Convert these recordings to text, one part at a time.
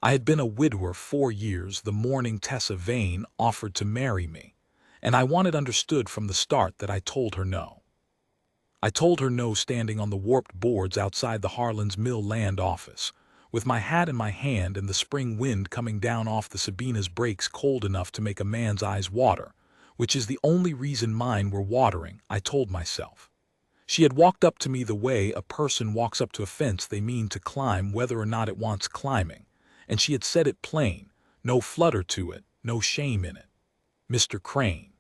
I had been a widower 4 years the morning Tessa Vane offered to marry me, and I wanted understood from the start that I told her no. I told her no standing on the warped boards outside the Harlan's Mill land office, with my hat in my hand and the spring wind coming down off the Sabina's brakes cold enough to make a man's eyes water, which is the only reason mine were watering, I told myself. She had walked up to me the way a person walks up to a fence they mean to climb whether or not it wants climbing, and she had said it plain, no flutter to it, no shame in it. Mr. Crane.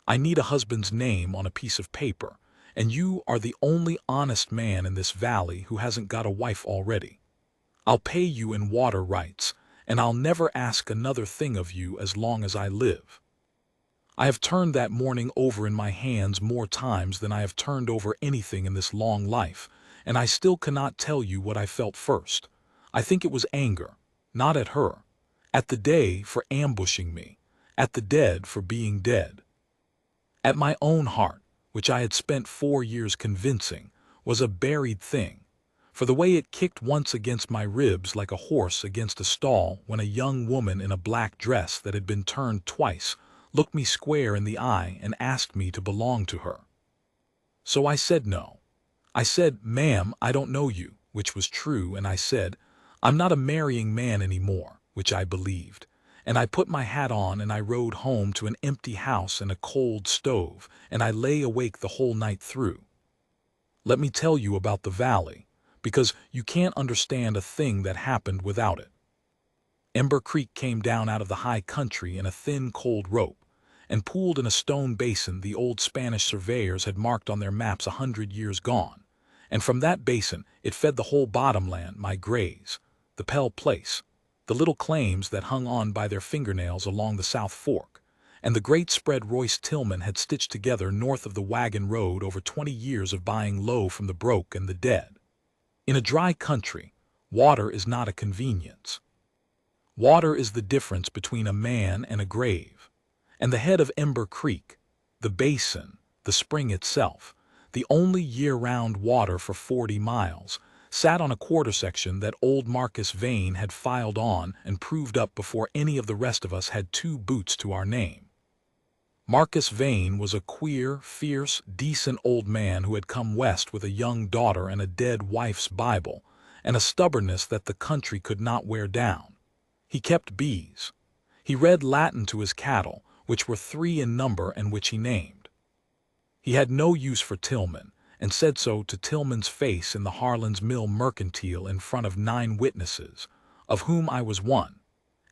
I need a husband's name on a piece of paper, and you are the only honest man in this valley who hasn't got a wife already. I'll pay you in water rights, and I'll never ask another thing of you as long as I live. I have turned that morning over in my hands more times than I have turned over anything in this long life, and I still cannot tell you what I felt first. I think it was anger, not at her, at the day for ambushing me, at the dead for being dead. At my own heart, which I had spent 4 years convincing, was a buried thing, for the way it kicked once against my ribs like a horse against a stall when a young woman in a black dress that had been turned twice looked me square in the eye and asked me to belong to her. So I said no. I said, "Ma'am, I don't know you," which was true, and I said, "I'm not a marrying man anymore," which I believed, and I put my hat on and I rode home to an empty house and a cold stove, and I lay awake the whole night through. Let me tell you about the valley, because you can't understand a thing that happened without it. Ember Creek came down out of the high country in a thin, cold rope, and pooled in a stone basin the old Spanish surveyors had marked on their maps 100 years gone, and from that basin it fed the whole bottomland, my Grays, the Pell Place, the little claims that hung on by their fingernails along the South Fork, and the great spread Royce Tillman had stitched together north of the wagon road over 20 years of buying low from the broke and the dead. In a dry country, water is not a convenience. Water is the difference between a man and a grave. And the head of Ember Creek, the basin, the spring itself, the only year-round water for 40 miles, sat on a quarter section that old Marcus Vane had filed on and proved up before any of the rest of us had 2 boots to our name. Marcus Vane was a queer, fierce, decent old man who had come west with a young daughter and a dead wife's Bible, and a stubbornness that the country could not wear down. He kept bees. He read Latin to his cattle, which were 3 in number and which he named. He had no use for Tillman, and said so to Tillman's face in the Harlan's Mill mercantile in front of 9 witnesses, of whom I was one,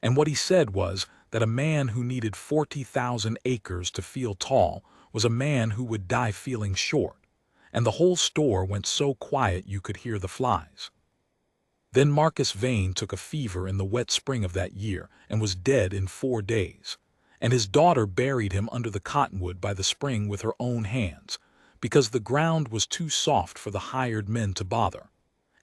and what he said was that a man who needed 40,000 acres to feel tall was a man who would die feeling short, and the whole store went so quiet you could hear the flies. Then Marcus Vane took a fever in the wet spring of that year and was dead in 4 days. And his daughter buried him under the cottonwood by the spring with her own hands, because the ground was too soft for the hired men to bother,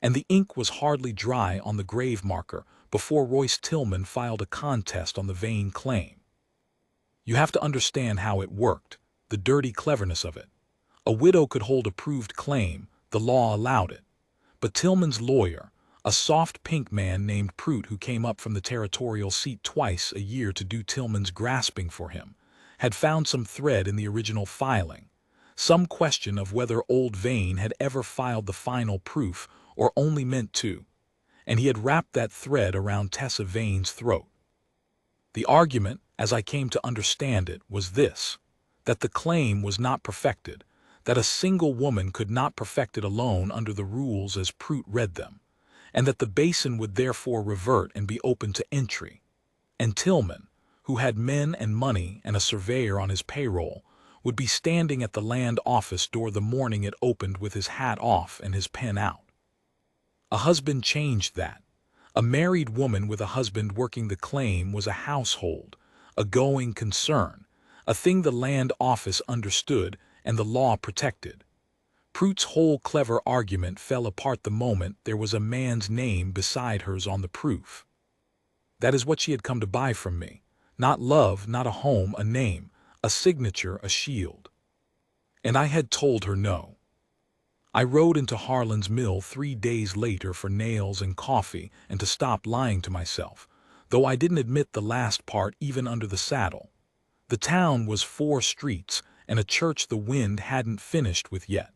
and the ink was hardly dry on the grave marker before Royce Tillman filed a contest on the Vane claim. You have to understand how it worked, the dirty cleverness of it. A widow could hold a proved claim, the law allowed it, but Tillman's lawyer, a soft pink man named Prout who came up from the territorial seat twice a year to do Tillman's grasping for him, had found some thread in the original filing, some question of whether old Vane had ever filed the final proof or only meant to, and he had wrapped that thread around Tessa Vane's throat. The argument, as I came to understand it, was this, that the claim was not perfected, that a single woman could not perfect it alone under the rules as Prout read them, and that the basin would therefore revert and be open to entry, and Tillman, who had men and money and a surveyor on his payroll, would be standing at the land office door the morning it opened with his hat off and his pen out. A husband changed that. A married woman with a husband working the claim was a household, a going concern, a thing the land office understood and the law protected. Prout's whole clever argument fell apart the moment there was a man's name beside hers on the proof. That is what she had come to buy from me. Not love, not a home, a name, a signature, a shield. And I had told her no. I rode into Harlan's mill 3 days later for nails and coffee and to stop lying to myself, though I didn't admit the last part even under the saddle. The town was 4 streets and a church the wind hadn't finished with yet.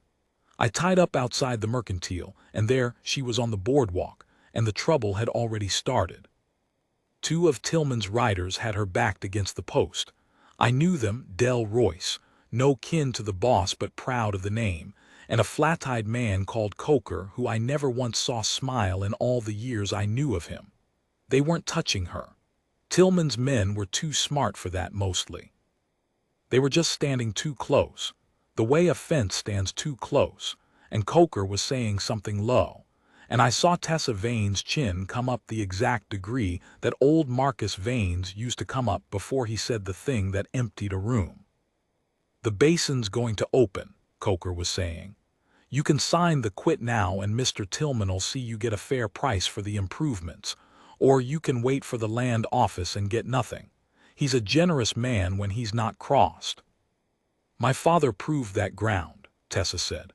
I tied up outside the mercantile, and there she was on the boardwalk, and the trouble had already started. 2 of Tillman's riders had her backed against the post. I knew them, Del Royce, no kin to the boss but proud of the name, and a flat-eyed man called Coker who I never once saw smile in all the years I knew of him. They weren't touching her. Tillman's men were too smart for that mostly. They were just standing too close, the way a fence stands too close, and Coker was saying something low, and I saw Tessa Vane's chin come up the exact degree that old Marcus Vane's used to come up before he said the thing that emptied a room. "The basin's going to open," Coker was saying. "You can sign the quit now and Mr. Tillman'll see you get a fair price for the improvements, or you can wait for the land office and get nothing. He's a generous man when he's not crossed." "My father proved that ground," Tessa said.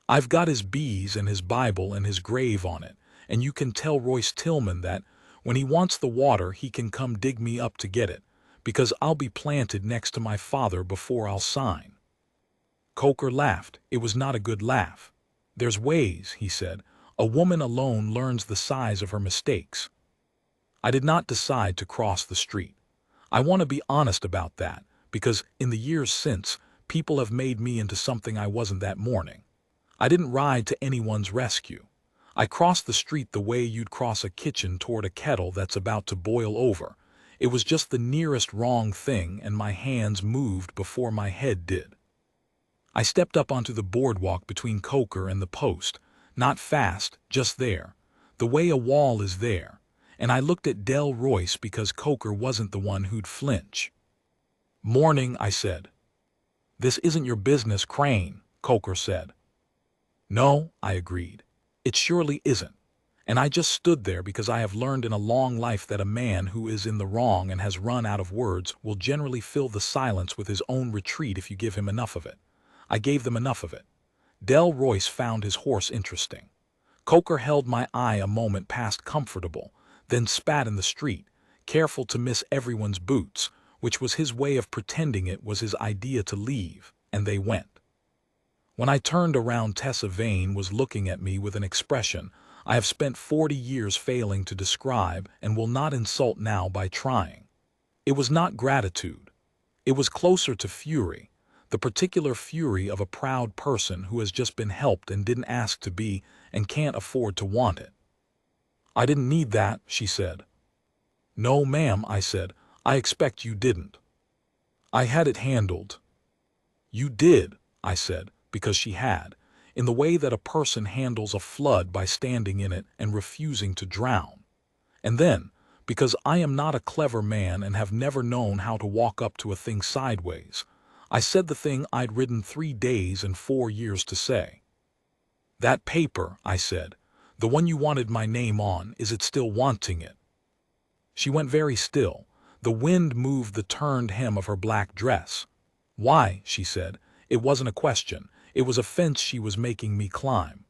"I've got his bees and his Bible and his grave on it, and you can tell Royce Tillman that when he wants the water he can come dig me up to get it, because I'll be planted next to my father before I'll sign." Coker laughed. It was not a good laugh. "There's ways," he said. "A woman alone learns the size of her mistakes." I did not decide to cross the street. I want to be honest about that, because in the years since, people have made me into something I wasn't that morning. I didn't ride to anyone's rescue. I crossed the street the way you'd cross a kitchen toward a kettle that's about to boil over. It was just the nearest wrong thing, and my hands moved before my head did. I stepped up onto the boardwalk between Coker and the post, not fast, just there, the way a wall is there, and I looked at Del Royce because Coker wasn't the one who'd flinch. "Morning," I said. "This isn't your business, Crane," Coker said. "No," I agreed. "It surely isn't. And I just stood there because I have learned in a long life that a man who is in the wrong and has run out of words will generally fill the silence with his own retreat if you give him enough of it. I gave them enough of it." Del Royce found his horse interesting. Coker held my eye a moment past comfortable, then spat in the street, careful to miss everyone's boots, which was his way of pretending it was his idea to leave, and they went. When I turned around, Tessa Vane was looking at me with an expression I have spent 40 years failing to describe and will not insult now by trying. It was not gratitude. It was closer to fury, the particular fury of a proud person who has just been helped and didn't ask to be and can't afford to want it. "I didn't need that," she said. "No, ma'am," I said. "I expect you didn't." "I had it handled." "You did," I said, because she had, in the way that a person handles a flood by standing in it and refusing to drown. And then, because I am not a clever man and have never known how to walk up to a thing sideways, I said the thing I'd ridden 3 days and 4 years to say. "That paper," I said, "the one you wanted my name on, is it still wanting it?" She went very still. The wind moved the turned hem of her black dress. "Why?" she said. It wasn't a question. It was a fence she was making me climb.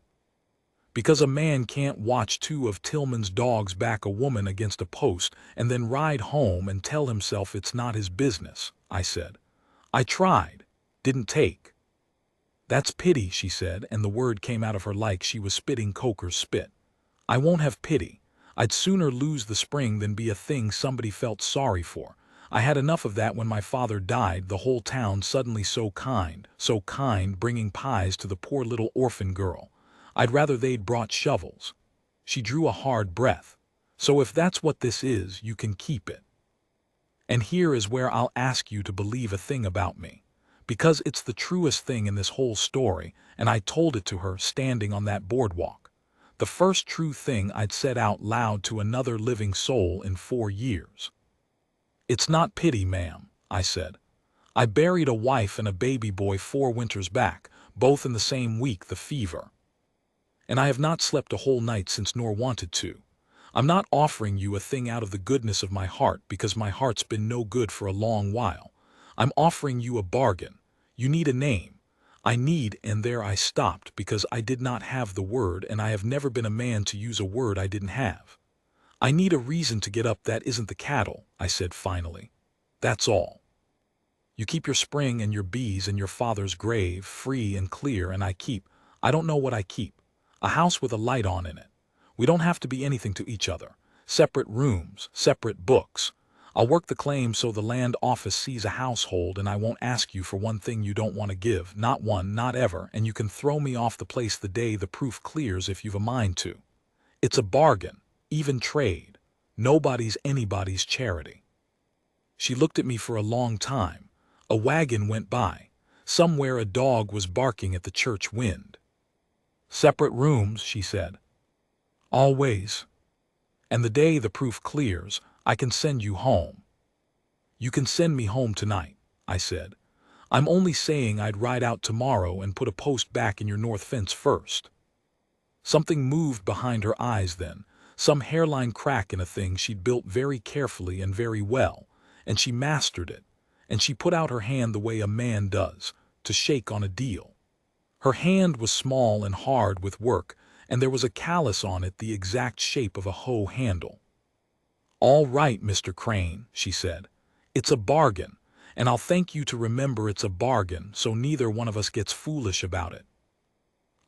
"Because a man can't watch 2 of Tillman's dogs back a woman against a post and then ride home and tell himself it's not his business," I said. "I tried. Didn't take." "That's pity," she said, and the word came out of her like she was spitting Coker's spit. "I won't have pity. I'd sooner lose the spring than be a thing somebody felt sorry for. I had enough of that when my father died, the whole town suddenly so kind, bringing pies to the poor little orphan girl. I'd rather they'd brought shovels." She drew a hard breath. "So if that's what this is, you can keep it. And here is where I'll ask you to believe a thing about me, because it's the truest thing in this whole story, and I told it to her standing on that boardwalk. The first true thing I'd said out loud to another living soul in 4 years. "It's not pity, ma'am," I said. "I buried a wife and a baby boy 4 winters back, both in the same week, the fever. And I have not slept a whole night since nor wanted to. I'm not offering you a thing out of the goodness of my heart because my heart's been no good for a long while. I'm offering you a bargain. You need a name. And there I stopped because I did not have the word, and I have never been a man to use a word I didn't have. I need a reason to get up that isn't the cattle, I said finally. That's all. You keep your spring and your bees and your father's grave free and clear, and I don't know what I keep. A house with a light on in it. We don't have to be anything to each other. Separate rooms, separate books. I'll work the claim so the land office sees a household, and I won't ask you for one thing you don't want to give, not one, not ever, and you can throw me off the place the day the proof clears if you've a mind to. It's a bargain, even trade. Nobody's anybody's charity. She looked at me for a long time. A wagon went by. Somewhere a dog was barking at the church wind. Separate rooms, she said. Always. And the day the proof clears, I can send you home. You can send me home tonight, I said. I'm only saying I'd ride out tomorrow and put a post back in your north fence first. Something moved behind her eyes then, some hairline crack in a thing she'd built very carefully and very well, and she mastered it, and she put out her hand the way a man does, to shake on a deal. Her hand was small and hard with work, and there was a callus on it the exact shape of a hoe handle. All right, Mr. Crane, she said. It's a bargain, and I'll thank you to remember it's a bargain so neither one of us gets foolish about it.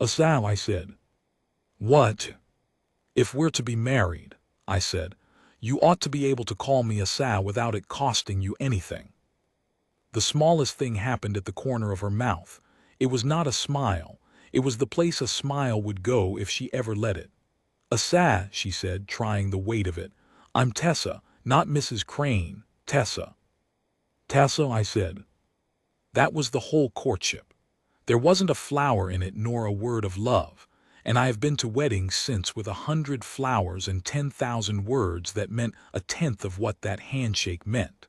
Asal, I said. What? If we're to be married, I said, you ought to be able to call me Asal without it costing you anything. The smallest thing happened at the corner of her mouth. It was not a smile. It was the place a smile would go if she ever let it. Asal, she said, trying the weight of it. I'm Tessa, not Mrs. Crane, Tessa. Tessa, I said. That was the whole courtship. There wasn't a flower in it nor a word of love, and I have been to weddings since with 100 flowers and 10,000 words that meant a tenth of what that handshake meant.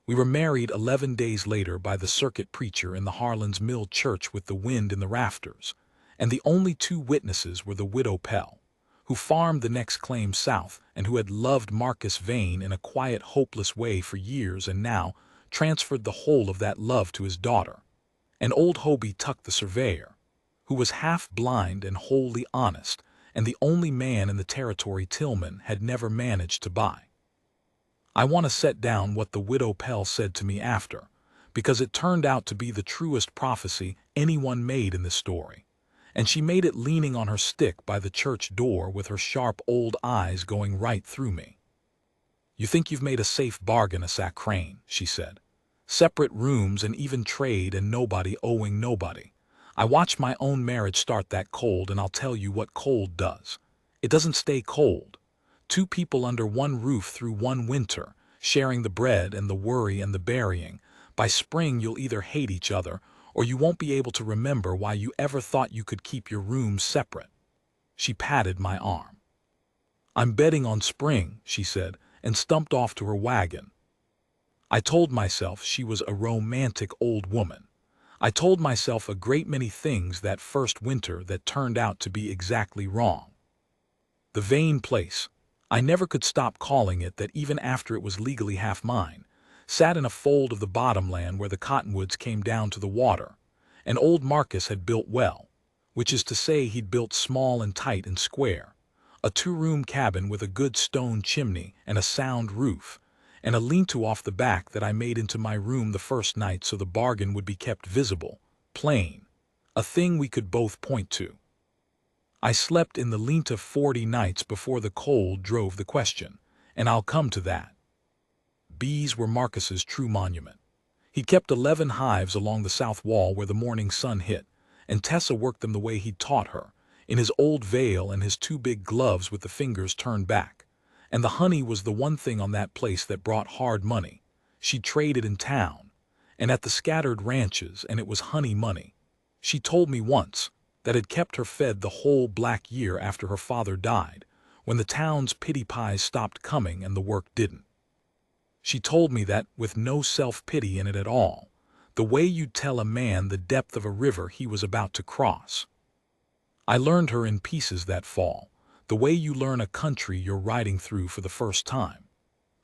We were married 11 days later by the circuit preacher in the Harlan's Mill church with the wind in the rafters, and the only 2 witnesses were the widow Pell, who farmed the next claim south and who had loved Marcus Vane in a quiet, hopeless way for years and now transferred the whole of that love to his daughter, and old Hobie Tuck the surveyor, who was half blind and wholly honest, and the only man in the territory Tillman had never managed to buy. I want to set down what the widow Pell said to me after, because it turned out to be the truest prophecy anyone made in this story, and she made it leaning on her stick by the church door with her sharp old eyes going right through me. You think you've made a safe bargain, Asal Crane, she said. Separate rooms and even trade and nobody owing nobody. I watched my own marriage start that cold, and I'll tell you what cold does. It doesn't stay cold. 2 people under one roof through one winter, sharing the bread and the worry and the burying. By spring you'll either hate each other, or you won't be able to remember why you ever thought you could keep your rooms separate. She patted my arm. I'm betting on spring, she said, and stumped off to her wagon. I told myself she was a romantic old woman. I told myself a great many things that first winter that turned out to be exactly wrong. The Vane place, I never could stop calling it that even after it was legally half mine, sat in a fold of the bottomland where the cottonwoods came down to the water, and old Marcus had built well, which is to say he'd built small and tight and square, a 2-room cabin with a good stone chimney and a sound roof, and a lean-to off the back that I made into my room the first night so the bargain would be kept visible, plain, a thing we could both point to. I slept in the lean-to 40 nights before the cold drove the question, and I'll come to that. Bees were Marcus's true monument. He'd kept 11 hives along the south wall where the morning sun hit, and Tessa worked them the way he'd taught her, in his old veil and his 2 big gloves with the fingers turned back. And the honey was the one thing on that place that brought hard money. She traded in town, and at the scattered ranches, and it was honey money. She told me once that had kept her fed the whole black year after her father died, when the town's pity pies stopped coming and the work didn't. She told me that, with no self-pity in it at all, the way you'd tell a man the depth of a river he was about to cross. I learned her in pieces that fall, the way you learn a country you're riding through for the first time.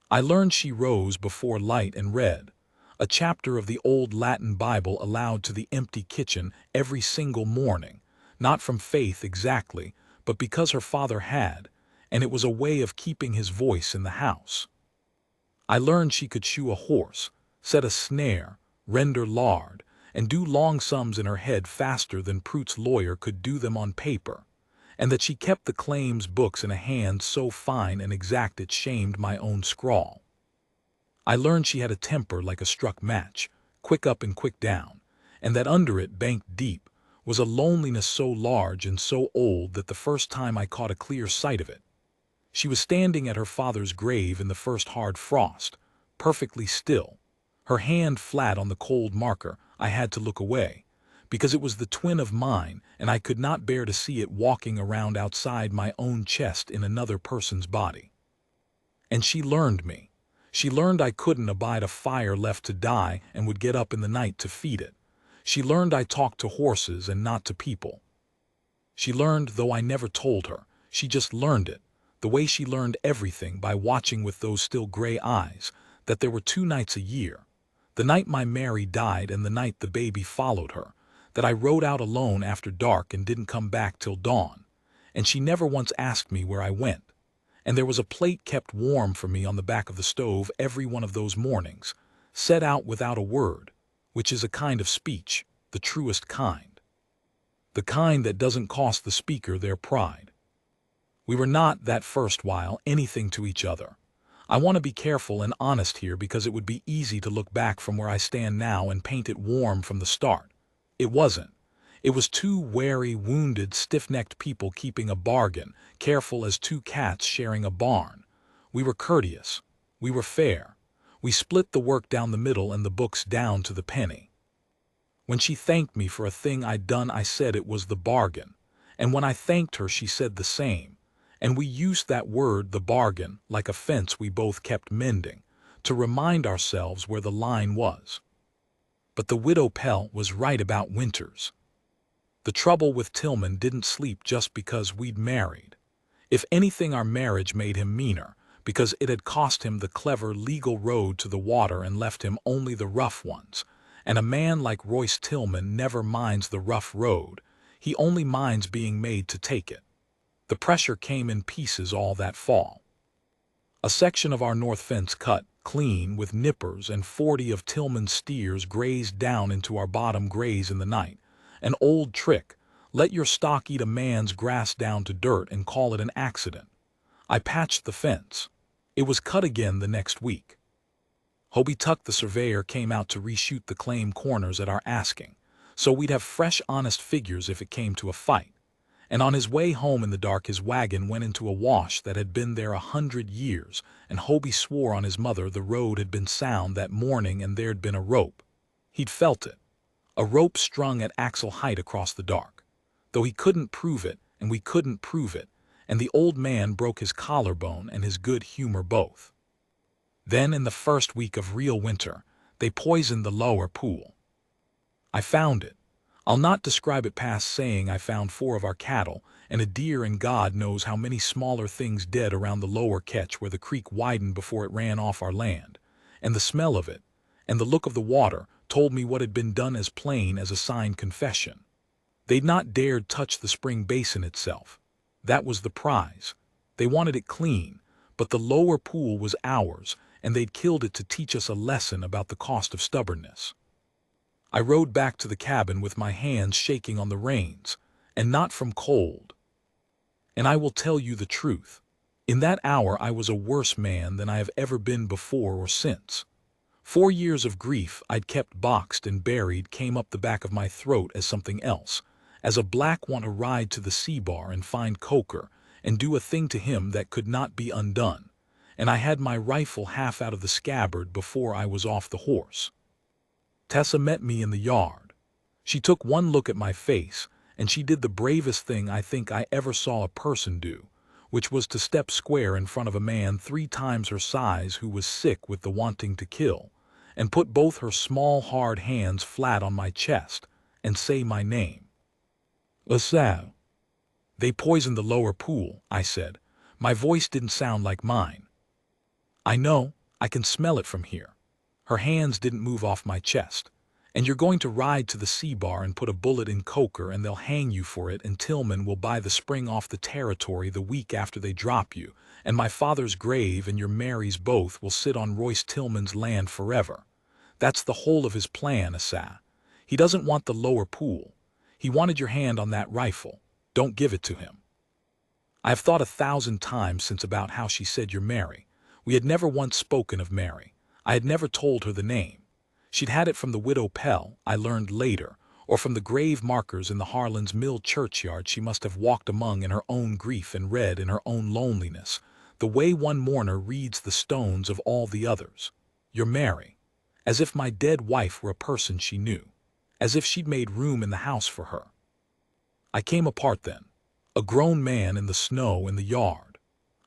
I learned she rose before light and read. a chapter of the old Latin Bible aloud to the empty kitchen every single morning, not from faith exactly, but because her father had, and it was a way of keeping his voice in the house. I learned she could shoe a horse, set a snare, render lard, and do long sums in her head faster than Prout's lawyer could do them on paper, and that she kept the claims books in a hand so fine and exact it shamed my own scrawl. I learned she had a temper like a struck match, quick up and quick down, and that under it, banked deep, was a loneliness so large and so old that the first time I caught a clear sight of it, she was standing at her father's grave in the first hard frost, perfectly still, her hand flat on the cold marker. I had to look away, because it was the twin of mine, and I could not bear to see it walking around outside my own chest in another person's body. And she learned me. She learned I couldn't abide a fire left to die and would get up in the night to feed it. She learned I talked to horses and not to people. She learned, though I never told her, she just learned it, the way she learned everything by watching with those still gray eyes, that there were 2 nights a year, the night my Mary died and the night the baby followed her, that I rode out alone after dark and didn't come back till dawn, and she never once asked me where I went. And there was a plate kept warm for me on the back of the stove every one of those mornings, set out without a word, which is a kind of speech, the truest kind. The kind that doesn't cost the speaker their pride. We were not, that first while, anything to each other. I want to be careful and honest here because it would be easy to look back from where I stand now and paint it warm from the start. It wasn't. It was 2 wary, wounded, stiff-necked people keeping a bargain, careful as 2 cats sharing a barn. We were courteous. We were fair. We split the work down the middle and the books down to the penny. When she thanked me for a thing I'd done, I said it was the bargain. And when I thanked her, she said the same. And we used that word, the bargain, like a fence we both kept mending, to remind ourselves where the line was. But the widow Pell was right about Winters. The trouble with Tillman didn't sleep just because we'd married. If anything, our marriage made him meaner, because it had cost him the clever legal road to the water and left him only the rough ones. And a man like Royce Tillman never minds the rough road. He only minds being made to take it. The pressure came in pieces all that fall. A section of our north fence cut clean with nippers, and 40 of Tillman's steers grazed down into our bottom graze in the night. An old trick, let your stock eat a man's grass down to dirt and call it an accident. I patched the fence. It was cut again the next week. Hobie Tuck, the surveyor, came out to reshoot the claim corners at our asking, so we'd have fresh, honest figures if it came to a fight. And on his way home in the dark, his wagon went into a wash that had been there 100 years, and Hobie swore on his mother the road had been sound that morning and there'd been a rope. He'd felt it. A rope strung at axle height across the dark. Though he couldn't prove it, and we couldn't prove it, and the old man broke his collarbone and his good humor both. Then, in the first week of real winter, they poisoned the lower pool. I found it. I'll not describe it past saying I found 4 of our cattle, and a deer, and God knows how many smaller things dead around the lower catch where the creek widened before it ran off our land. And the smell of it, and the look of the water, told me what had been done as plain as a signed confession. They'd not dared touch the spring basin itself. That was the prize. They wanted it clean, but the lower pool was ours, and they'd killed it to teach us a lesson about the cost of stubbornness. I rode back to the cabin with my hands shaking on the reins, and not from cold. And I will tell you the truth. In that hour I was a worse man than I have ever been before or since. 4 years of grief I'd kept boxed and buried came up the back of my throat as something else, as a black want to ride to the sea bar and find Coker, and do a thing to him that could not be undone, and I had my rifle half out of the scabbard before I was off the horse. Tessa met me in the yard. She took one look at my face, and she did the bravest thing I think I ever saw a person do, which was to step square in front of a man 3 times her size who was sick with the wanting to kill, and put both her small hard hands flat on my chest, and say my name. LaSalle. They poisoned the lower pool, I said. My voice didn't sound like mine. I know, I can smell it from here. Her hands didn't move off my chest. And you're going to ride to the C-bar and put a bullet in Coker and they'll hang you for it, and Tillman will buy the spring off the territory the week after they drop you, and my father's grave and your Marys both will sit on Royce Tillman's land forever. That's the whole of his plan, Asa. He doesn't want the lower pool. He wanted your hand on that rifle. Don't give it to him. I have thought 1,000 times since about how she said you're Mary. We had never once spoken of Mary. I had never told her the name. She'd had it from the widow Pell, I learned later, or from the grave markers in the Harlan's Mill churchyard she must have walked among in her own grief and read in her own loneliness, the way one mourner reads the stones of all the others. You're Mary. As if my dead wife were a person she knew. As if she'd made room in the house for her. I came apart then, a grown man in the snow in the yard.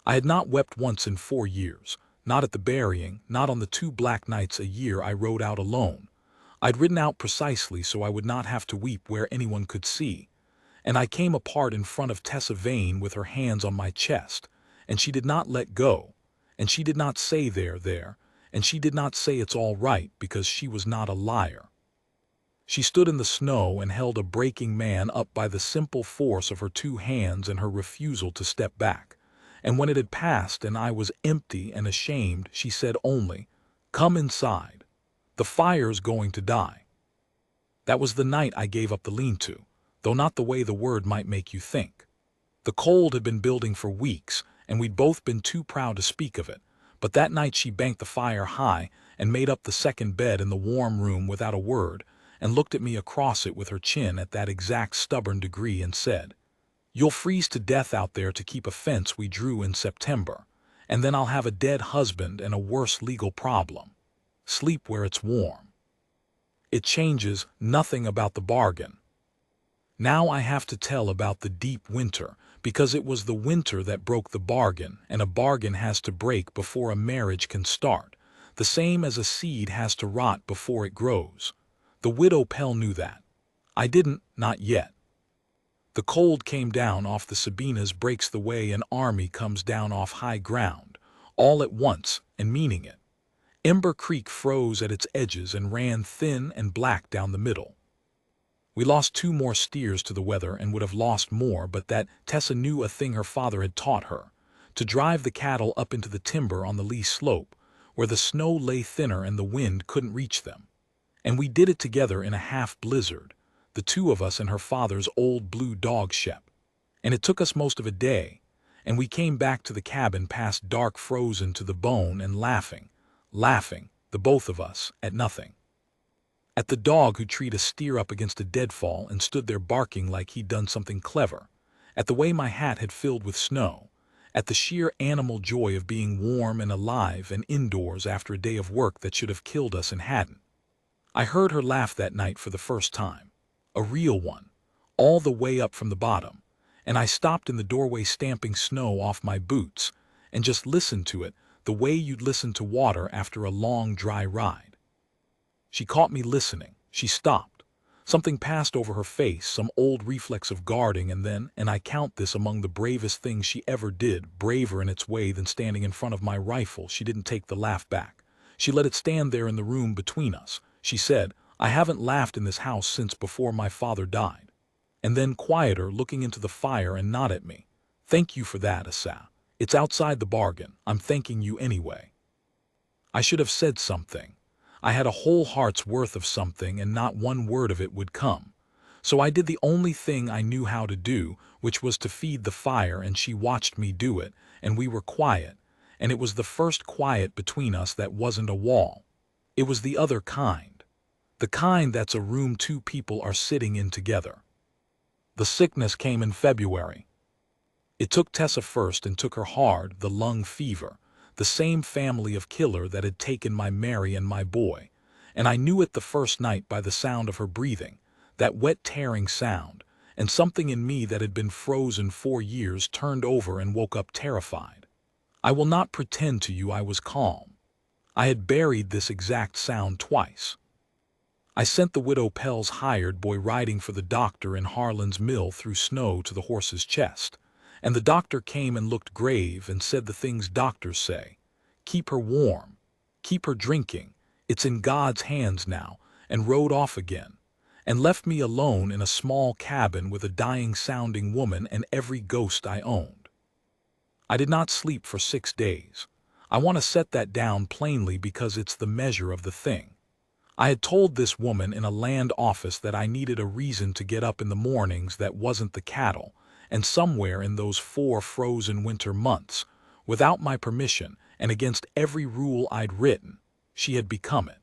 I had not wept once in 4 years. Not at the burying, not on the 2 black nights a year I rode out alone. I'd ridden out precisely so I would not have to weep where anyone could see. And I came apart in front of Tessa Vane with her hands on my chest, and she did not let go, and she did not say there, and she did not say it's all right because she was not a liar. She stood in the snow and held a breaking man up by the simple force of her 2 hands and her refusal to step back. And when it had passed and I was empty and ashamed, she said only, "Come inside. The fire's going to die." That was the night I gave up the lean-to, though not the way the word might make you think. The cold had been building for weeks, and we'd both been too proud to speak of it, but that night she banked the fire high and made up the second bed in the warm room without a word, and looked at me across it with her chin at that exact stubborn degree and said, "You'll freeze to death out there to keep a fence we drew in September, and then I'll have a dead husband and a worse legal problem. Sleep where it's warm. It changes nothing about the bargain." Now I have to tell about the deep winter, because it was the winter that broke the bargain, and a bargain has to break before a marriage can start, the same as a seed has to rot before it grows. The widow Pell knew that. I didn't, not yet. The cold came down off the Sabinas breaks the way an army comes down off high ground, all at once, and meaning it. Ember Creek froze at its edges and ran thin and black down the middle. We lost 2 more steers to the weather and would have lost more, but that Tessa knew a thing her father had taught her, to drive the cattle up into the timber on the lee slope, where the snow lay thinner and the wind couldn't reach them. And we did it together in a half-blizzard, the 2 of us in her father's old blue dog Shep. And it took us most of a day, and we came back to the cabin past dark frozen to the bone and laughing, the both of us, at nothing. At the dog who treed a steer up against a deadfall and stood there barking like he'd done something clever, at the way my hat had filled with snow, at the sheer animal joy of being warm and alive and indoors after a day of work that should have killed us and hadn't. I heard her laugh that night for the first time. A real one, all the way up from the bottom, and I stopped in the doorway stamping snow off my boots and just listened to it the way you'd listen to water after a long dry ride. She caught me listening. She stopped. Something passed over her face, some old reflex of guarding, and then, and I count this among the bravest things she ever did, braver in its way than standing in front of my rifle, she didn't take the laugh back. She let it stand there in the room between us. She said, "I haven't laughed in this house since before my father died." And then, quieter, looking into the fire and not at me, "Thank you for that, Asa. It's outside the bargain. I'm thanking you anyway." I should have said something. I had a whole heart's worth of something, and not one word of it would come. So I did the only thing I knew how to do, which was to feed the fire, and she watched me do it, and we were quiet, and it was the first quiet between us that wasn't a wall. It was the other kind. The kind that's a room 2 people are sitting in together. The sickness came in February. It took Tessa first and took her hard, the lung fever, the same family of killer that had taken my Mary and my boy, and I knew it the first night by the sound of her breathing, that wet tearing sound, and something in me that had been frozen 4 years turned over and woke up terrified. I will not pretend to you I was calm. I had buried this exact sound twice. I sent the widow Pell's hired boy riding for the doctor in Harlan's Mill through snow to the horse's chest, and the doctor came and looked grave and said the things doctors say. Keep her warm. Keep her drinking. It's in God's hands now, and rode off again, and left me alone in a small cabin with a dying-sounding woman and every ghost I owned. I did not sleep for 6 days. I want to set that down plainly because it's the measure of the thing. I had told this woman in a land office that I needed a reason to get up in the mornings that wasn't the cattle, and somewhere in those 4 frozen winter months, without my permission and against every rule I'd written, she had become it.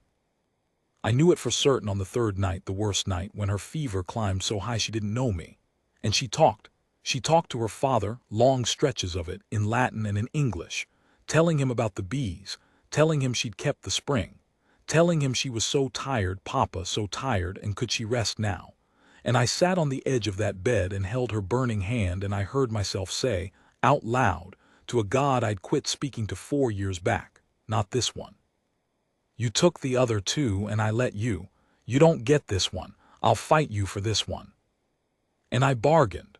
I knew it for certain on the 3rd night, the worst night, when her fever climbed so high she didn't know me. And she talked. She talked to her father, long stretches of it, in Latin and in English, telling him about the bees, telling him she'd kept the spring, telling him she was so tired, Papa, so tired, and could she rest now. And I sat on the edge of that bed and held her burning hand, and I heard myself say, out loud, to a God I'd quit speaking to 4 years back, not this one. You took the other 2 and I let you. You don't get this one. I'll fight you for this one. And I bargained.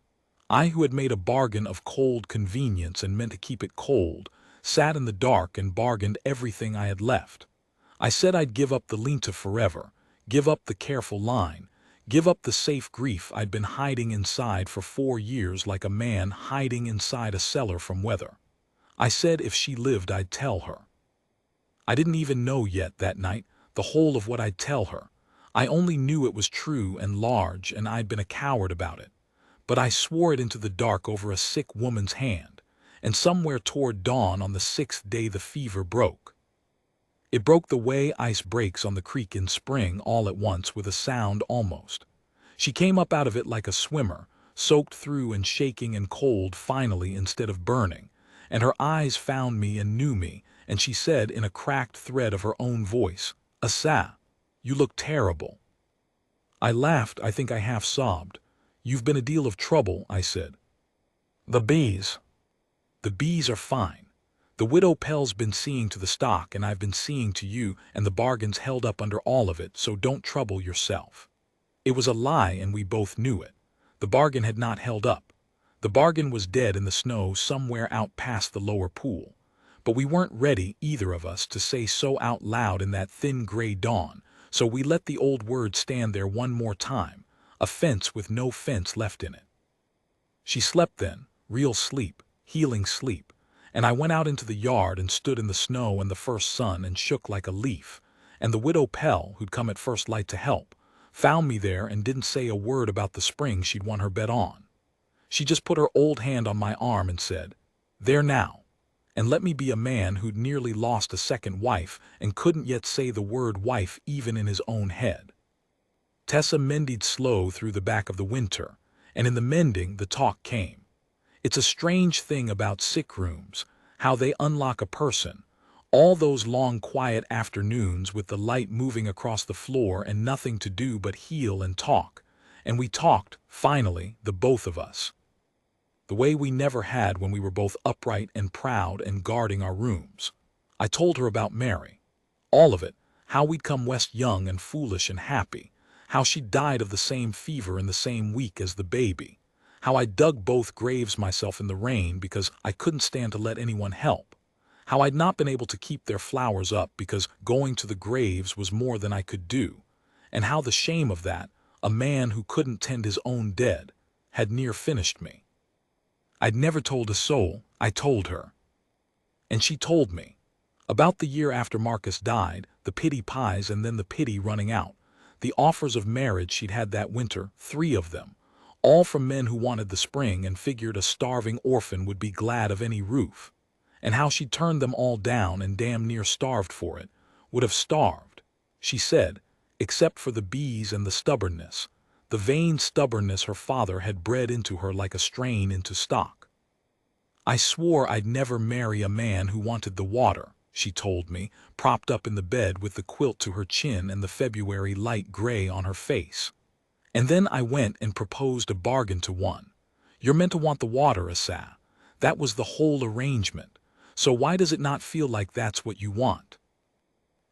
I, who had made a bargain of cold convenience and meant to keep it cold, sat in the dark and bargained everything I had left. I said I'd give up the Linta forever, give up the careful line, give up the safe grief I'd been hiding inside for 4 years like a man hiding inside a cellar from weather. I said if she lived I'd tell her. I didn't even know yet that night the whole of what I'd tell her. I only knew it was true and large, and I'd been a coward about it. But I swore it into the dark over a sick woman's hand, and somewhere toward dawn on the 6th day the fever broke. It broke the way ice breaks on the creek in spring all at once with a sound almost. She came up out of it like a swimmer, soaked through and shaking and cold finally instead of burning, and her eyes found me and knew me, and she said in a cracked thread of her own voice, "Asa, you look terrible." I laughed, I think I half sobbed. "You've been a deal of trouble," I said. "The bees." "The bees are fine. The widow Pell's been seeing to the stock, and I've been seeing to you, and the bargain's held up under all of it, so don't trouble yourself." It was a lie, and we both knew it. The bargain had not held up. The bargain was dead in the snow somewhere out past the lower pool. But we weren't ready, either of us, to say so out loud in that thin gray dawn, so we let the old word stand there one more time, a fence with no fence left in it. She slept then, real sleep, healing sleep, and I went out into the yard and stood in the snow and the first sun and shook like a leaf, and the widow Pell, who'd come at first light to help, found me there and didn't say a word about the spring she'd won her bet on. She just put her old hand on my arm and said, "There now," and let me be a man who'd nearly lost a second wife and couldn't yet say the word wife even in his own head. Tessa mended slow through the back of the winter, and in the mending the talk came. It's a strange thing about sick rooms, how they unlock a person. All those long quiet afternoons with the light moving across the floor and nothing to do but heal and talk. And we talked, finally, the both of us. The way we never had when we were both upright and proud and guarding our rooms. I told her about Mary. All of it, how we'd come west young and foolish and happy, how she'd died of the same fever in the same week as the baby, how I dug both graves myself in the rain because I couldn't stand to let anyone help, how I'd not been able to keep their flowers up because going to the graves was more than I could do, and how the shame of that, a man who couldn't tend his own dead, had near finished me. I'd never told a soul, I told her. And she told me. About the year after Marcus died, the pity pies and then the pity running out, the offers of marriage she'd had that winter, 3 of them, all from men who wanted the spring and figured a starving orphan would be glad of any roof, and how she'd turned them all down and damn near starved for it, would have starved, she said, except for the bees and the stubbornness, the vain stubbornness her father had bred into her like a strain into stock. I swore I'd never marry a man who wanted the water, she told me, propped up in the bed with the quilt to her chin and the February light gray on her face. And then I went and proposed a bargain to one. You're meant to want the water, Asa. That was the whole arrangement. So why does it not feel like that's what you want?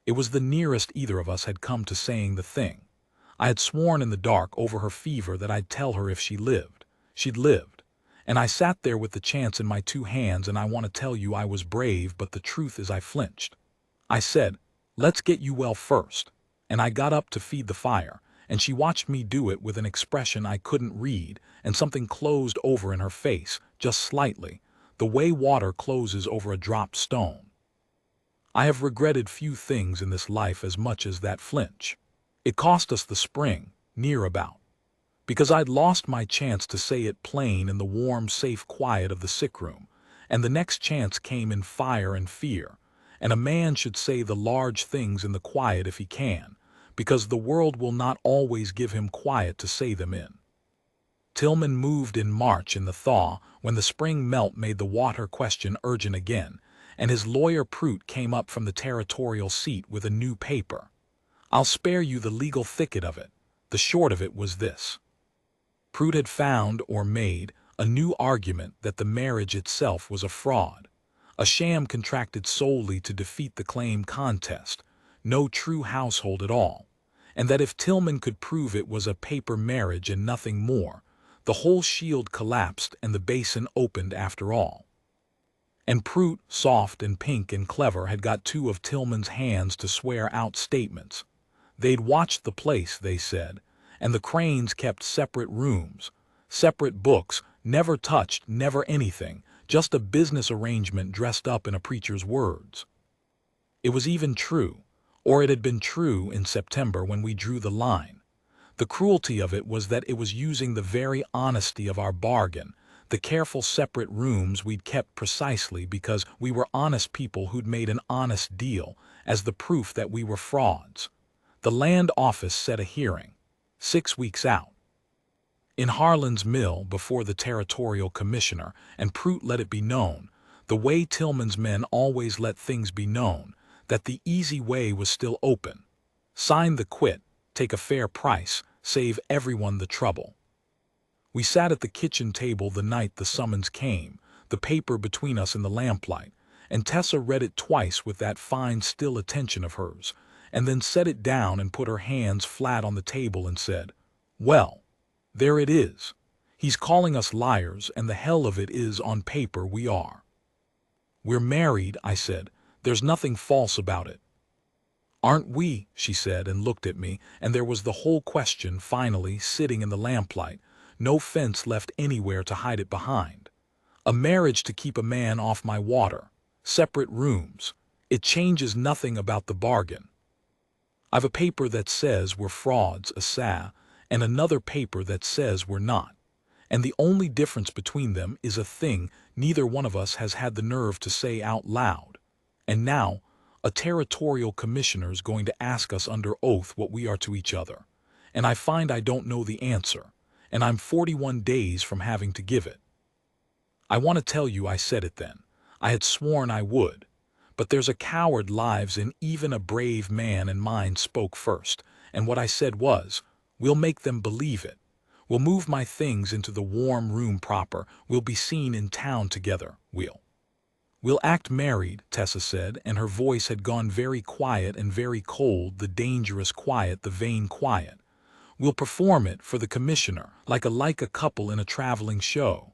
It was the nearest either of us had come to saying the thing. I had sworn in the dark over her fever that I'd tell her if she lived. She'd lived. And I sat there with the chance in my 2 hands, and I want to tell you I was brave, but the truth is I flinched. I said, Let's get you well first. And I got up to feed the fire, and she watched me do it with an expression I couldn't read, and something closed over in her face, just slightly, the way water closes over a dropped stone. I have regretted few things in this life as much as that flinch. It cost us the spring, near about, because I'd lost my chance to say it plain in the warm, safe quiet of the sick room, and the next chance came in fire and fear, and a man should say the large things in the quiet if he can, because the world will not always give him quiet to say them in. Tillman moved in March in the thaw, when the spring melt made the water question urgent again, and his lawyer Prout came up from the territorial seat with a new paper. I'll spare you the legal thicket of it. The short of it was this. Prout had found, or made, a new argument that the marriage itself was a fraud, a sham contracted solely to defeat the claim contest, no true household at all, and that if Tillman could prove it was a paper marriage and nothing more, the whole shield collapsed and the basin opened after all. And Prout, soft and pink and clever, had got two of Tillman's hands to swear out statements. They'd watched the place, they said, and the Cranes kept separate rooms, separate books, never touched, never anything, just a business arrangement dressed up in a preacher's words. It was even true, or it had been true in September when we drew the line. The cruelty of it was that it was using the very honesty of our bargain, the careful separate rooms we'd kept precisely because we were honest people who'd made an honest deal, as the proof that we were frauds. The land office set a hearing, 6 weeks out, in Harlan's Mill before the territorial commissioner, and Prout let it be known, the way Tillman's men always let things be known, that the easy way was still open. Sign the quit, take a fair price, save everyone the trouble. We sat at the kitchen table the night the summons came, the paper between us in the lamplight, and Tessa read it twice with that fine still attention of hers, and then set it down and put her hands flat on the table and said, "Well, there it is. He's calling us liars, and the hell of it is on paper we are." "We're married," I said. "There's nothing false about it." "Aren't we?" she said, and looked at me, and there was the whole question finally sitting in the lamplight, no fence left anywhere to hide it behind. A marriage to keep a man off my water, separate rooms. It changes nothing about the bargain. I've a paper that says we're frauds, and another paper that says we're not. And the only difference between them is a thing neither one of us has had the nerve to say out loud. And now, a territorial commissioner's going to ask us under oath what we are to each other. And I find I don't know the answer, and I'm 41 days from having to give it. I want to tell you I said it then. I had sworn I would. But there's a coward lives in even a brave man, and mine spoke first, and what I said was, we'll make them believe it. We'll move my things into the warm room proper, we'll be seen in town together, We'll act married, Tessa said, and her voice had gone very quiet and very cold, the dangerous quiet, the vain quiet. We'll perform it for the commissioner, like a couple in a traveling show.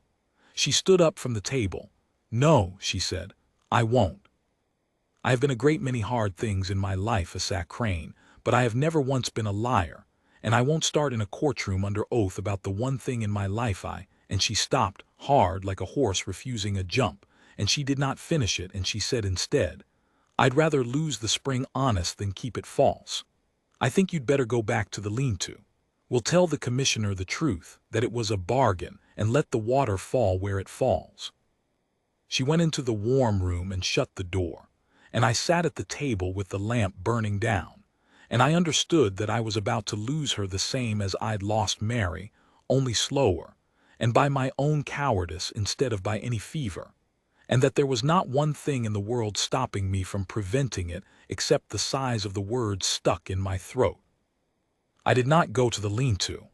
She stood up from the table. "No," she said, "I won't. I have been a great many hard things in my life, Isaac Crane, but I have never once been a liar, and I won't start in a courtroom under oath about the one thing in my life and she stopped, hard like a horse refusing a jump, and she did not finish it, and she said instead, "I'd rather lose the spring honest than keep it false. I think you'd better go back to the lean-to. We'll tell the commissioner the truth, that it was a bargain, and let the water fall where it falls." She went into the warm room and shut the door, and I sat at the table with the lamp burning down, and I understood that I was about to lose her the same as I'd lost Mary, only slower, and by my own cowardice instead of by any fever, and that there was not one thing in the world stopping me from preventing it except the size of the words stuck in my throat. I did not go to the lean-to.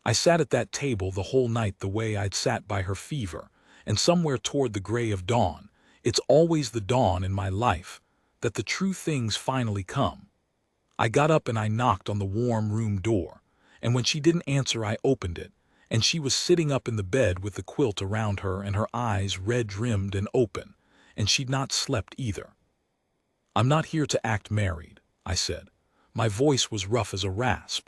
I sat at that table the whole night the way I'd sat by her fever, and somewhere toward the gray of dawn, it's always the dawn in my life, that the true things finally come. I got up and I knocked on the warm room door, and when she didn't answer I opened it, and she was sitting up in the bed with the quilt around her and her eyes red-rimmed and open, and she'd not slept either. I'm not here to act married, I said. My voice was rough as a rasp.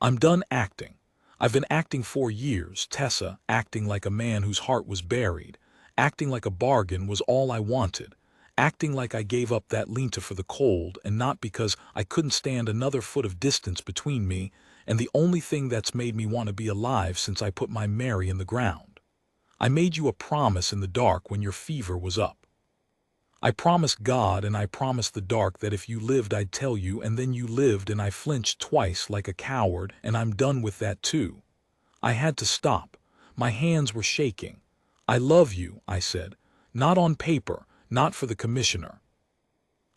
I'm done acting. I've been acting 4 years, Tessa, acting like a man whose heart was buried, acting like a bargain was all I wanted, acting like I gave up that Linta for the cold, and not because I couldn't stand another foot of distance between me and the only thing that's made me want to be alive since I put my Mary in the ground. I made you a promise in the dark when your fever was up. I promised God and I promised the dark that if you lived I'd tell you, and then you lived and I flinched twice like a coward, and I'm done with that too. I had to stop. My hands were shaking. I love you, I said. Not on paper, not for the commissioner.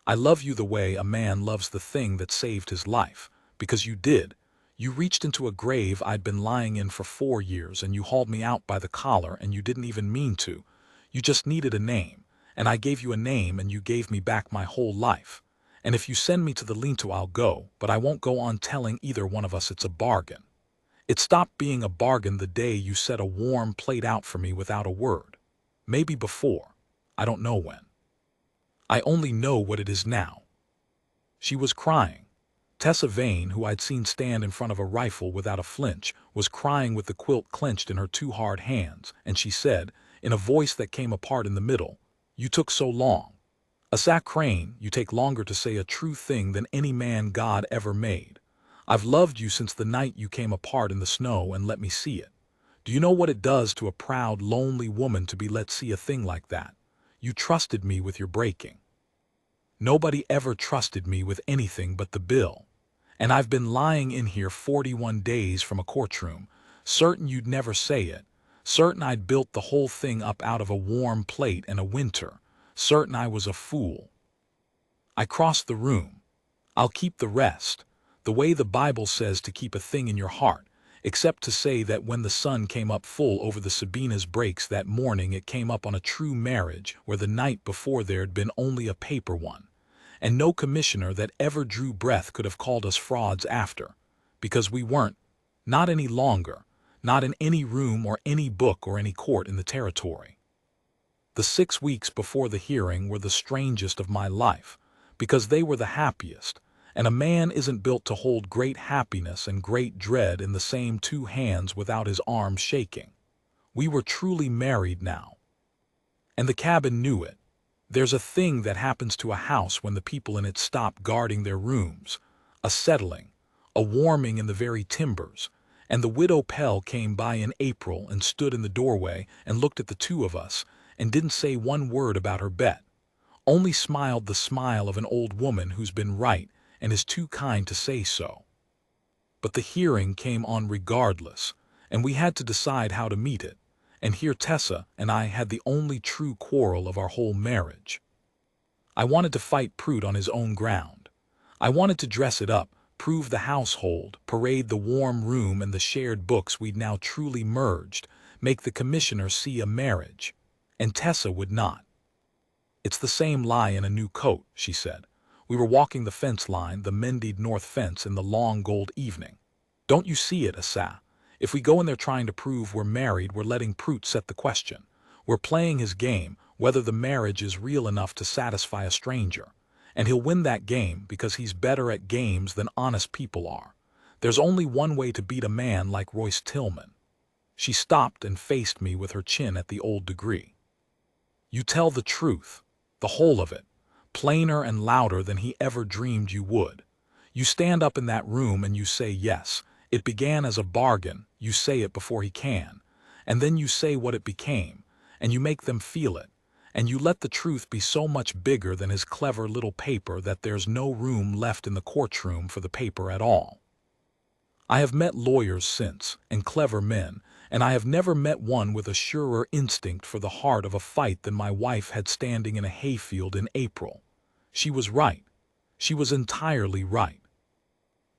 I love you the way a man loves the thing that saved his life, because you did. You reached into a grave I'd been lying in for 4 years and you hauled me out by the collar, and you didn't even mean to. You just needed a name. And I gave you a name and you gave me back my whole life. And if you send me to the Linto I'll go, but I won't go on telling either one of us it's a bargain. It stopped being a bargain the day you set a warm plate out for me without a word. Maybe before. I don't know when. I only know what it is now. She was crying. Tessa Vane, who I'd seen stand in front of a rifle without a flinch, was crying with the quilt clenched in her two hard hands, and she said, in a voice that came apart in the middle, "You took so long. Asa Crane, you take longer to say a true thing than any man God ever made. I've loved you since the night you came apart in the snow and let me see it. Do you know what it does to a proud, lonely woman to be let see a thing like that? You trusted me with your breaking. Nobody ever trusted me with anything but the bill. And I've been lying in here 41 days from a courtroom, certain you'd never say it, certain I'd built the whole thing up out of a warm plate and a winter, certain I was a fool. I crossed the room. I'll keep the rest, the way the Bible says to keep a thing in your heart, except to say that when the sun came up full over the Sabina's breaks that morning, it came up on a true marriage where the night before there'd been only a paper one. And no commissioner that ever drew breath could have called us frauds after, because we weren't, not any longer, not in any room or any book or any court in the territory. The 6 weeks before the hearing were the strangest of my life, because they were the happiest, and a man isn't built to hold great happiness and great dread in the same 2 hands without his arms shaking. We were truly married now. And the cabin knew it. There's a thing that happens to a house when the people in it stop guarding their rooms, a settling, a warming in the very timbers, and the widow Pell came by in April and stood in the doorway and looked at the two of us and didn't say one word about her bet, only smiled the smile of an old woman who's been right and is too kind to say so. But the hearing came on regardless, and we had to decide how to meet it. And here Tessa and I had the only true quarrel of our whole marriage. I wanted to fight Prout on his own ground. I wanted to dress it up, prove the household, parade the warm room and the shared books we'd now truly merged, make the commissioner see a marriage. And Tessa would not. "It's the same lie in a new coat," she said. We were walking the fence line, the mended north fence, in the long gold evening. "Don't you see it, Asa? If we go in there trying to prove we're married, we're letting Prout set the question. We're playing his game, whether the marriage is real enough to satisfy a stranger. And he'll win that game because he's better at games than honest people are. There's only one way to beat a man like Royce Tillman." She stopped and faced me with her chin at the old degree. "You tell the truth, the whole of it, plainer and louder than he ever dreamed you would. You stand up in that room and you say yes. It began as a bargain, you say it before he can, and then you say what it became, and you make them feel it, and you let the truth be so much bigger than his clever little paper that there's no room left in the courtroom for the paper at all. I have met lawyers since, and clever men, and I have never met one with a surer instinct for the heart of a fight than my wife had standing in a hayfield in April. She was right. She was entirely right.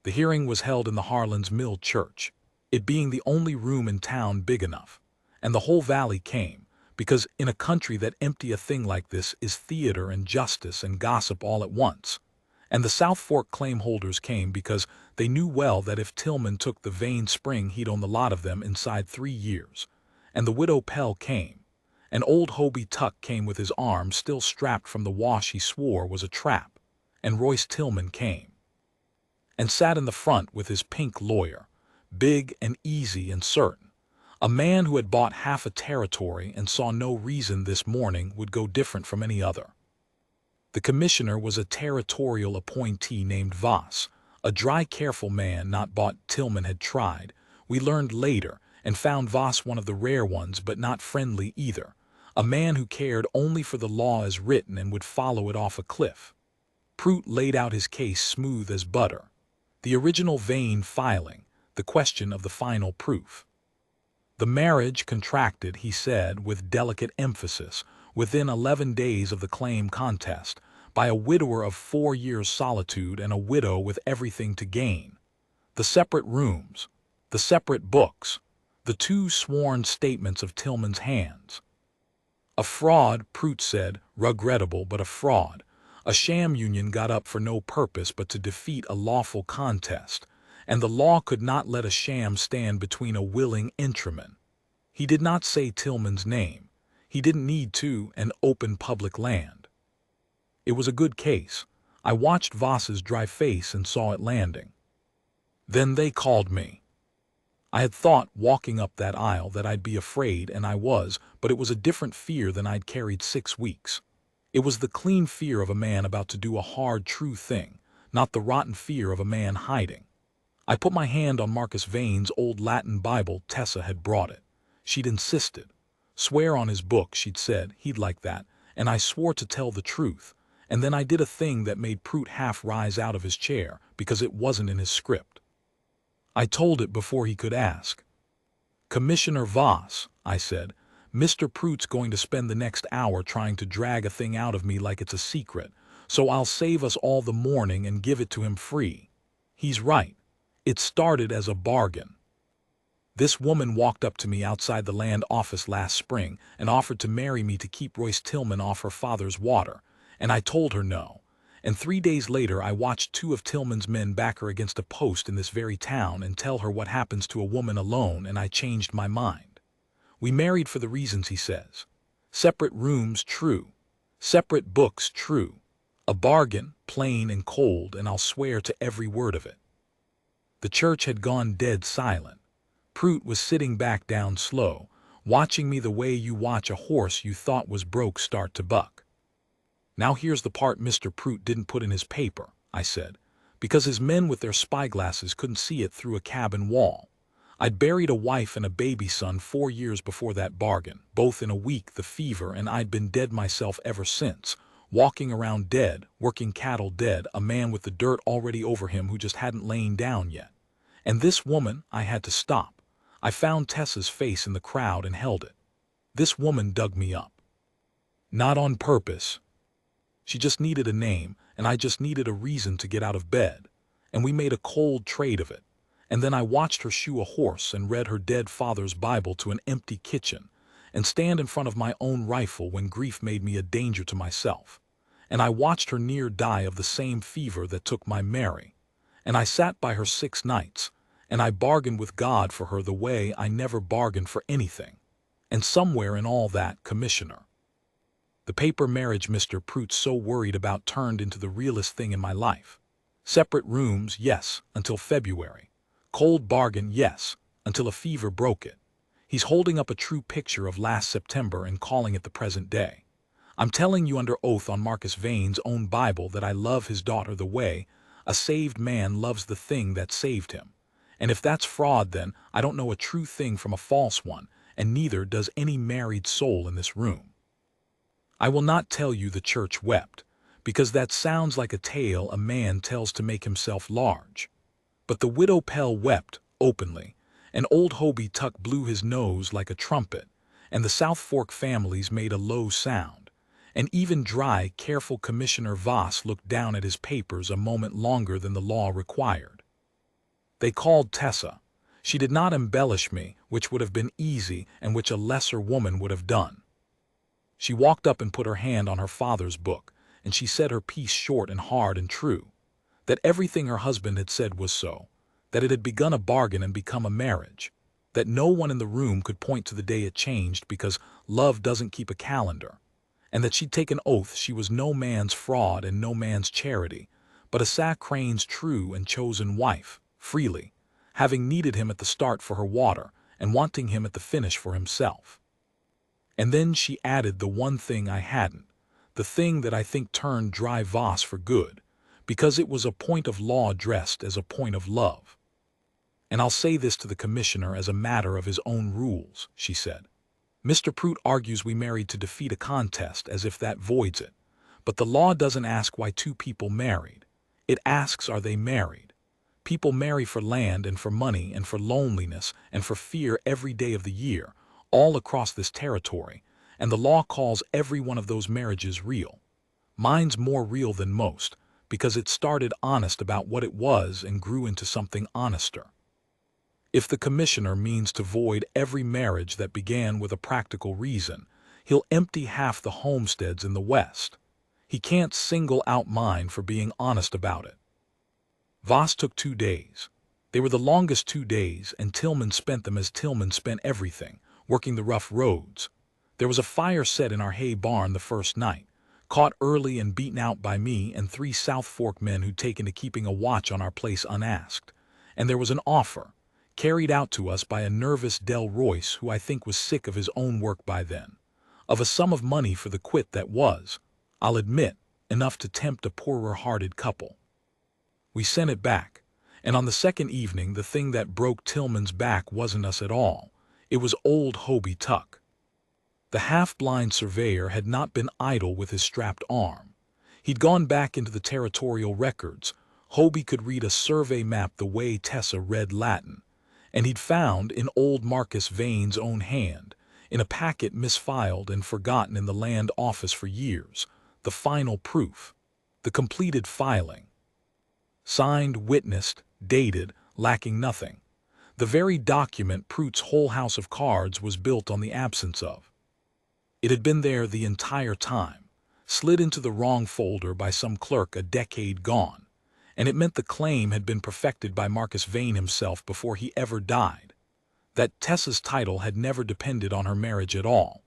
The hearing was held in the Harlan's Mill Church, it being the only room in town big enough, and the whole valley came, because in a country that empty a thing like this is theater and justice and gossip all at once. And the South Fork claim holders came because they knew well that if Tillman took the Vane Spring he'd own the lot of them inside 3 years. And the widow Pell came, and old Hobie Tuck came with his arm still strapped from the wash he swore was a trap. and Royce Tillman came and sat in the front with his pink lawyer, big and easy and certain, a man who had bought half a territory and saw no reason this morning would go different from any other. The commissioner was a territorial appointee named Voss, a dry, careful man not bought Tillman had tried, we learned later, and found Voss one of the rare ones but not friendly either, a man who cared only for the law as written and would follow it off a cliff. Prout laid out his case smooth as butter. The original Vane filing, the question of the final proof. The marriage contracted, he said with delicate emphasis, within 11 days of the claim contest, by a widower of 4 years' solitude and a widow with everything to gain. The separate rooms, the separate books, the 2 sworn statements of Tillman's hands. A fraud, Prout said, regrettable, but a fraud. A sham union got up for no purpose but to defeat a lawful contest, and the law could not let a sham stand between a willing intraman. He did not say Tillman's name. He didn't need to, an open public land. It was a good case. I watched Voss's dry face and saw it landing. Then they called me. I had thought, walking up that aisle, that I'd be afraid, and I was, but it was a different fear than I'd carried 6 weeks. It was the clean fear of a man about to do a hard, true thing, not the rotten fear of a man hiding. I put my hand on Marcus Vane's old Latin Bible. Tessa had brought it. She'd insisted. Swear on his book, she'd said, he'd like that, and I swore to tell the truth, and then I did a thing that made Prout half rise out of his chair, because it wasn't in his script. I told it before he could ask. Commissioner Voss, I said, Mr. Prout's going to spend the next hour trying to drag a thing out of me like it's a secret, so I'll save us all the morning and give it to him free. He's right. It started as a bargain. This woman walked up to me outside the land office last spring and offered to marry me to keep Royce Tillman off her father's water, and I told her no. And 3 days later I watched 2 of Tillman's men back her against a post in this very town and tell her what happens to a woman alone, and I changed my mind. We married for the reasons he says. Separate rooms, true. Separate books, true. A bargain, plain and cold, and I'll swear to every word of it. The church had gone dead silent. Prout was sitting back down slow, watching me the way you watch a horse you thought was broke start to buck. Now here's the part Mr. Prout didn't put in his paper, I said, because his men with their spyglasses couldn't see it through a cabin wall. I'd buried a wife and a baby son 4 years before that bargain, both in a week, the fever, and I'd been dead myself ever since, walking around dead, working cattle dead, a man with the dirt already over him who just hadn't lain down yet. And this woman, I had to stop. I found Tessa's face in the crowd and held it. This woman dug me up. Not on purpose. She just needed a name, and I just needed a reason to get out of bed, and we made a cold trade of it. And then I watched her shoe a horse and read her dead father's Bible to an empty kitchen, and stand in front of my own rifle when grief made me a danger to myself. And I watched her near die of the same fever that took my Mary. And I sat by her 6 nights, and I bargained with God for her the way I never bargained for anything. And somewhere in all that, Commissioner, the paper marriage Mr. Prout's so worried about turned into the realest thing in my life. Separate rooms, yes, until February. Cold bargain, yes, until a fever broke it. He's holding up a true picture of last September and calling it the present day. I'm telling you under oath on Marcus Vane's own Bible that I love his daughter the way a saved man loves the thing that saved him. And if that's fraud, then I don't know a true thing from a false one, and neither does any married soul in this room. I will not tell you the church wept, because that sounds like a tale a man tells to make himself large. But the widow Pell wept openly, and old Hobie Tuck blew his nose like a trumpet, and the South Fork families made a low sound, and even dry, careful Commissioner Voss looked down at his papers a moment longer than the law required. They called Tessa. She did not embellish me, which would have been easy and which a lesser woman would have done. She walked up and put her hand on her father's book, and she said her piece short and hard and true, that everything her husband had said was so, that it had begun a bargain and become a marriage, that no one in the room could point to the day it changed because love doesn't keep a calendar, and that she'd taken oath she was no man's fraud and no man's charity, but Asa Crane's true and chosen wife, freely, having needed him at the start for her water and wanting him at the finish for himself. And then she added the one thing I hadn't, the thing that I think turned dry Voss for good, because it was a point of law dressed as a point of love. And I'll say this to the commissioner as a matter of his own rules, she said. Mr. Prout argues we married to defeat a contest as if that voids it. But the law doesn't ask why two people married. It asks, are they married? People marry for land and for money and for loneliness and for fear every day of the year, all across this territory, and the law calls every one of those marriages real. Mine's more real than most, because it started honest about what it was and grew into something honester. If the commissioner means to void every marriage that began with a practical reason, he'll empty half the homesteads in the West. He can't single out mine for being honest about it. Voss took 2 days. They were the longest 2 days, and Tillman spent them as Tillman spent everything, working the rough roads. There was a fire set in our hay barn the first night, caught early and beaten out by me and 3 South Fork men who'd taken to keeping a watch on our place unasked. And there was an offer, carried out to us by a nervous Del Royce who I think was sick of his own work by then, of a sum of money for the quit that was, I'll admit, enough to tempt a poorer-hearted couple. We sent it back, and on the second evening the thing that broke Tillman's back wasn't us at all. It was old Hobie Tuck. The half-blind surveyor had not been idle with his strapped arm. He'd gone back into the territorial records. Hobie could read a survey map the way Tessa read Latin, and he'd found in old Marcus Vane's own hand, in a packet misfiled and forgotten in the land office for years, the final proof, the completed filing. Signed, witnessed, dated, lacking nothing. The very document Prout's whole house of cards was built on the absence of. It had been there the entire time, slid into the wrong folder by some clerk a decade gone, and it meant the claim had been perfected by Marcus Vane himself before he ever died, that Tessa's title had never depended on her marriage at all,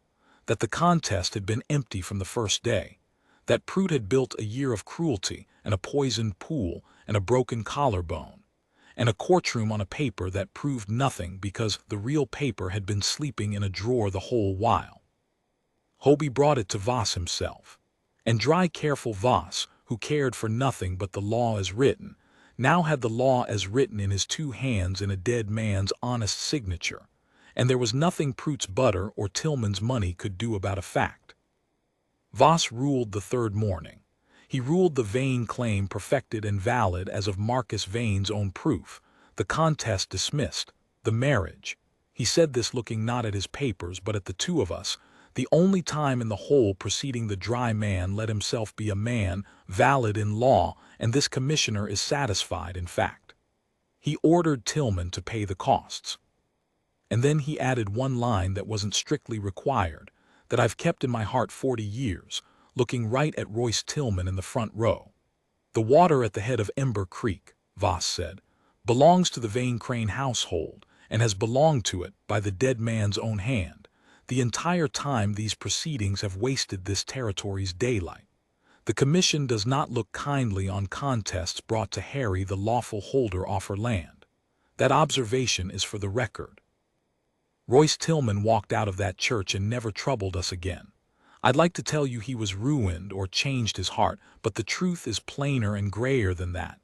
that the contest had been empty from the first day, that Prout had built a year of cruelty and a poisoned pool and a broken collarbone, and a courtroom on a paper that proved nothing because the real paper had been sleeping in a drawer the whole while. Hobie brought it to Voss himself, and dry, careful Voss, who cared for nothing but the law as written, now had the law as written in his 2 hands in a dead man's honest signature, and there was nothing Prout's butter or Tillman's money could do about a fact. Voss ruled the third morning. He ruled the Vane claim perfected and valid as of Marcus Vane's own proof, the contest dismissed, the marriage. He said this looking not at his papers but at the 2 of us, the only time in the whole proceeding the dry man let himself be a man, valid in law, and this commissioner is satisfied in fact. He ordered Tillman to pay the costs. And then he added one line that wasn't strictly required, that I've kept in my heart 40 years, looking right at Royce Tillman in the front row. The water at the head of Ember Creek, Voss said, belongs to the Vane Crane household and has belonged to it by the dead man's own hand. The entire time these proceedings have wasted this territory's daylight. The commission does not look kindly on contests brought to harry the lawful holder off her land. That observation is for the record. Royce Tillman walked out of that church and never troubled us again. I'd like to tell you he was ruined or changed his heart, but the truth is plainer and grayer than that.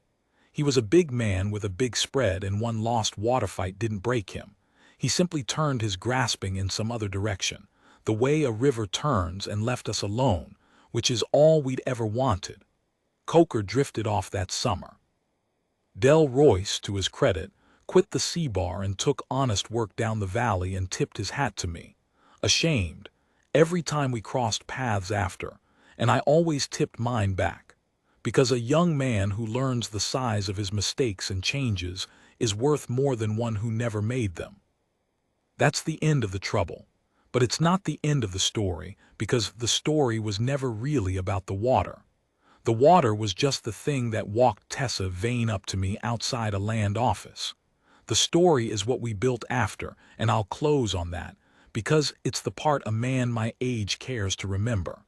He was a big man with a big spread, and one lost water fight didn't break him. He simply turned his grasping in some other direction, the way a river turns, and left us alone, which is all we'd ever wanted. Coker drifted off that summer. Del Royce, to his credit, quit the C-Bar and took honest work down the valley and tipped his hat to me, ashamed, every time we crossed paths after, and I always tipped mine back, because a young man who learns the size of his mistakes and changes is worth more than one who never made them. That's the end of the trouble, but it's not the end of the story, because the story was never really about the water. The water was just the thing that walked Tessa Vane up to me outside a land office. The story is what we built after, and I'll close on that, because it's the part a man my age cares to remember.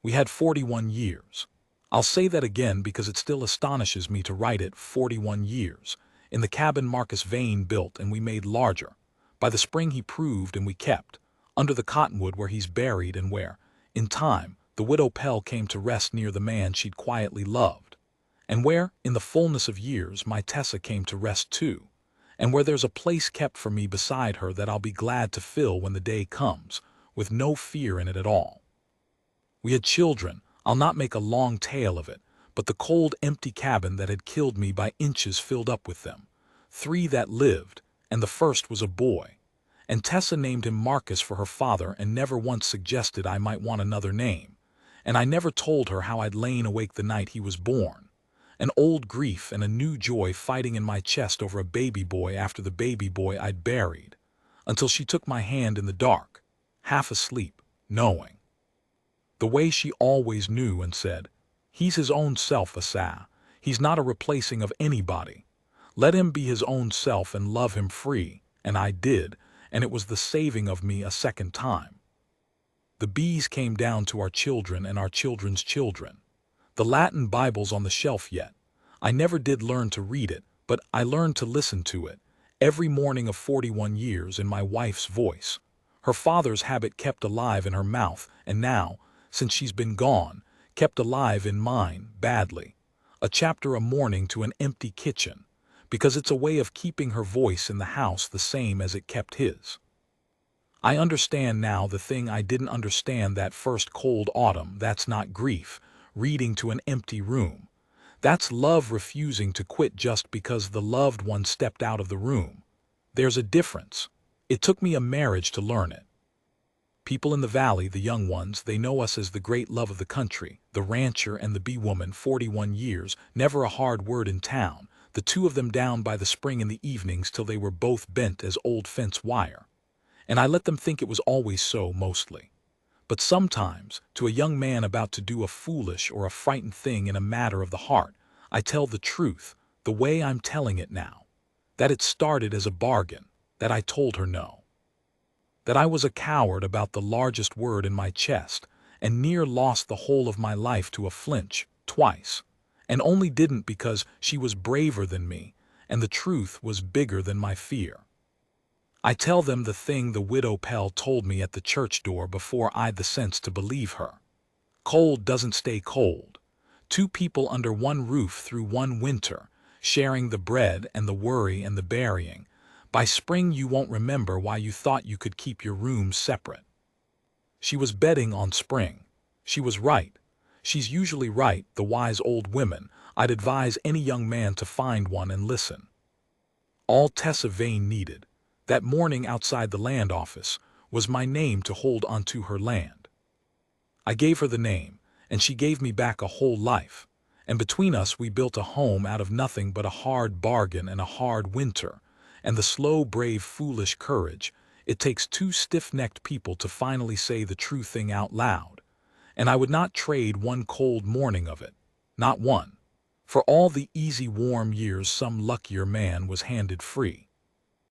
We had 41 years. I'll say that again because it still astonishes me to write it 41 years, in the cabin Marcus Vane built and we made larger, by the spring he proved and we kept, under the cottonwood where he's buried and where, in time, the widow Pell came to rest near the man she'd quietly loved, and where, in the fullness of years, my Tessa came to rest too, and where there's a place kept for me beside her that I'll be glad to fill when the day comes, with no fear in it at all. We had children. I'll not make a long tale of it, but the cold, empty cabin that had killed me by inches filled up with them. 3 that lived, and the first was a boy. And Tessa named him Marcus for her father and never once suggested I might want another name. And I never told her how I'd lain awake the night he was born. An old grief and a new joy fighting in my chest over a baby boy after the baby boy I'd buried, until she took my hand in the dark, half asleep, knowing. The way she always knew and said, "He's his own self, Asa. He's not a replacing of anybody. Let him be his own self and love him free," and I did, and it was the saving of me a second time. The bees came down to our children and our children's children. The Latin Bible's on the shelf yet. I never did learn to read it, but I learned to listen to it, every morning of 41 years in my wife's voice. Her father's habit kept alive in her mouth, and now, since she's been gone, kept alive in mine, badly. A chapter a morning to an empty kitchen, because it's a way of keeping her voice in the house the same as it kept his. I understand now the thing I didn't understand that first cold autumn. That's not grief, reading to an empty room. That's love refusing to quit just because the loved one stepped out of the room. There's a difference. It took me a marriage to learn it. People in the valley, the young ones, they know us as the great love of the country, the rancher and the bee woman, 41 years, never a hard word in town, the 2 of them down by the spring in the evenings till they were both bent as old fence wire. And I let them think it was always so, mostly. But sometimes, to a young man about to do a foolish or a frightened thing in a matter of the heart, I tell the truth, the way I'm telling it now. That it started as a bargain, that I told her no. That I was a coward about the largest word in my chest, and near lost the whole of my life to a flinch, twice, and only didn't because she was braver than me, and the truth was bigger than my fear. I tell them the thing the widow Pell told me at the church door before I'd the sense to believe her. Cold doesn't stay cold. 2 people under one roof through one winter, sharing the bread and the worry and the burying. By spring you won't remember why you thought you could keep your rooms separate. She was betting on spring. She was right. She's usually right, the wise old women. I'd advise any young man to find one and listen. All Tessa Vane needed, that morning outside the land office, was my name to hold onto her land. I gave her the name, and she gave me back a whole life, and between us we built a home out of nothing but a hard bargain and a hard winter, and the slow, brave, foolish courage it takes 2 stiff-necked people to finally say the true thing out loud, and I would not trade one cold morning of it, not one, for all the easy, warm years some luckier man was handed free.